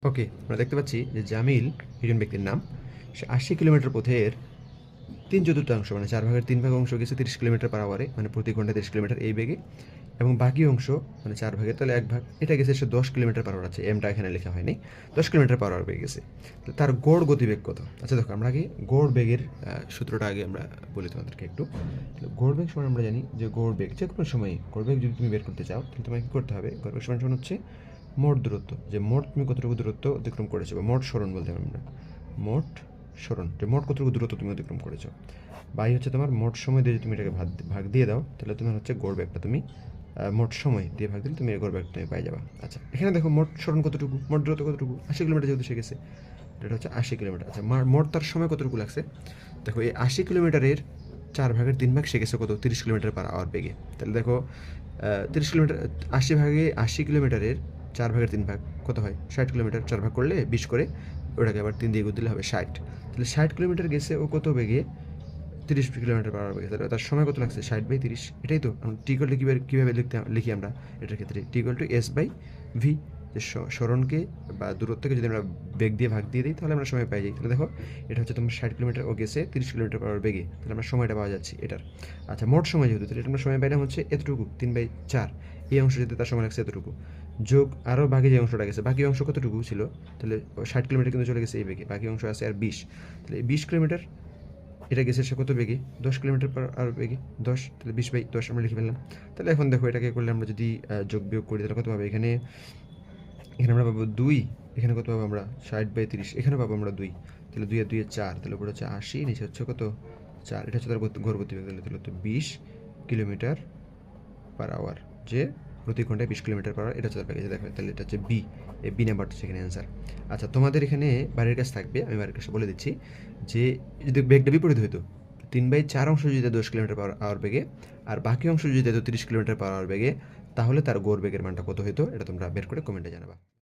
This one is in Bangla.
ওকে, আমরা দেখতে পাচ্ছি যে জামিল একজন ব্যক্তির নাম। সে ৮০ কিলোমিটার পথের ৩/৪ মানে ৪ ভাগের ৩ ভাগ অংশ গেছে ৩০ কিলোমিটার পার আওয়ারে, মানে প্রতি ঘন্টায় ৩০ কিলোমিটার এই বেগে, এবং বাকি অংশ মানে ৪ ভাগের তাহলে ১ ভাগ এটা গেছে সে ১০ কিলোমিটার পার আওয়ার আছে, এমটা এখানে লেখা হয়নি। ১০ কিলোমিটার পার আওয়ার বেগে গেছে। তো তার গড় গতিবেগ কত? আচ্ছা দেখো, আমরা আগে গড় বেগের সূত্রটা আগে আমরা বলি তোমাদেরকে একটু। গড় বেগ সমান আমরা জানি যে গড় বেগ যে কোনো সময় গড় বেগ যদি তুমি বের করতে চাও তাহলে তোমাকে কী করতে হবে? গড় বেগ সমান হচ্ছে মোট দূরত্ব, যে মোট তুমি কতটুকু দূরত্ব অতিক্রম করেছো, বা মোট সরণ বলতে হবে আমরা। মোট সরণ, যে মোট কতটুকু দূরত্ব তুমি অতিক্রম করেছো, বাই হচ্ছে তোমার মোট সময় দিয়ে যদি তুমি এটাকে ভাগ দিয়ে দাও তাহলে তোমার হচ্ছে গড় বেগটা তুমি মোট সময় দিয়ে ভাগ দিলে তুমি গড় বেগ তুমি পাই যাবা। আচ্ছা, এখানে দেখো মোট সরণ কতটুকু, মোট দূরত্ব কতটুকু, ৮০ কিলোমিটার যেহেতু সে গেছে, এটা হচ্ছে ৮০ কিলোমিটার। আচ্ছা, মোট তার সময় কতটুকু লাগছে? দেখো এই ৮০ কিলোমিটারের ৪ ভাগের ৩ ভাগ সে গেছে কত? ৩০ কিলোমিটার পার আওয়ার বেগে। তাহলে দেখো ৩০ কিলোমিটার, ৮০ ভাগে ৮০ কিলোমিটারের ৪ ভাগের ৩ ভাগ কত হয়? ৬০ কিলোমিটার। ৪ ভাগ করলে ২০ করে, ওটাকে আবার ৩ দিয়ে গুণ দিলে হবে ৬০। তাহলে ৬০ কিলোমিটার গেছে ও কত বেগে? ৩০ কিলোমিটার পার আওয়ার বেগে। তাহলে তার সময় কত লাগছে? ৬০/৩০। এটাই তো টি ইকুয়াল টু কীভাবে লিখি আমরা এটার ক্ষেত্রে? টি ইকুয়াল টু S/V, যে সরণকে বা দূরত্বকে যদি আমরা বেগ দিয়ে ভাগ দিয়ে দিই তাহলে আমরা সময় পাই যাই। তাহলে দেখো এটা হচ্ছে তোমার ৬০ কিলোমিটার, ও গেছে ৩০ কিলোমিটার পার আওয়ার বেগে, তাহলে আমরা সময়টা পাওয়া যাচ্ছে এটার। আচ্ছা, মোট সময় যেহেতু, তাহলে এটা আমরা সময় পাইলাম হচ্ছে এতটুকু, ৩/৪। এই অংশ যেতে তার সময় লাগছে এতটুকু, যোগ আরও বাকি যে অংশটা গেছে, বাকি অংশ কতটুকু ছিল? তাহলে ৬০ কিলোমিটার কিন্তু চলে গেছে এই বেগে, বাকি অংশ আছে আর ২০। তাহলে এই ২০ কিলোমিটার এটা গেছে সে কত বেগে? ১০ কিলোমিটার পার আওয়ার বেগে। ১০, তাহলে ২০/১০ আমরা লিখে ফেললাম। তাহলে এখন দেখো এটাকে করলে আমরা যদি যোগ বিয়োগ করি তাহলে কত পাবো? এখানে এখানে আমরা পাবো ২, এখানে কত পাবো আমরা? ৬০/৩০, এখানে পাবো আমরা ২। তাহলে ২ আর ২ এ ৪, তাহলে উপরে হচ্ছে ৮০, নিচে হচ্ছে কত? ৪। এটা হচ্ছে তার গড় গতিবেগ। তাহলে হচ্ছে ২০ কিলোমিটার পার আওয়ার, যে প্রতি ঘন্টায় ২০ কিলোমিটার পার আওয়ার, এটা হচ্ছে তার বেগে। দেখো তাহলে এটা হচ্ছে বি, এই বি নাম্বারটা হচ্ছে এখানে অ্যান্সার। আচ্ছা, তোমাদের এখানে বাড়ির কাজ থাকবে, আমি বাড়ির কাছে বলে দিচ্ছি যে যদি বেগটা বিপরীত হইতো, ৩/৪ অংশ যদি ১০ কিলোমিটার পার আওয়ার বেগে, আর বাকি অংশ যদি ৩০ কিলোমিটার পার আওয়ার বেগে, তাহলে তার গড় বেগের মানটা কত হতো? এটা তোমরা বের করে কমেন্টে জানাবা।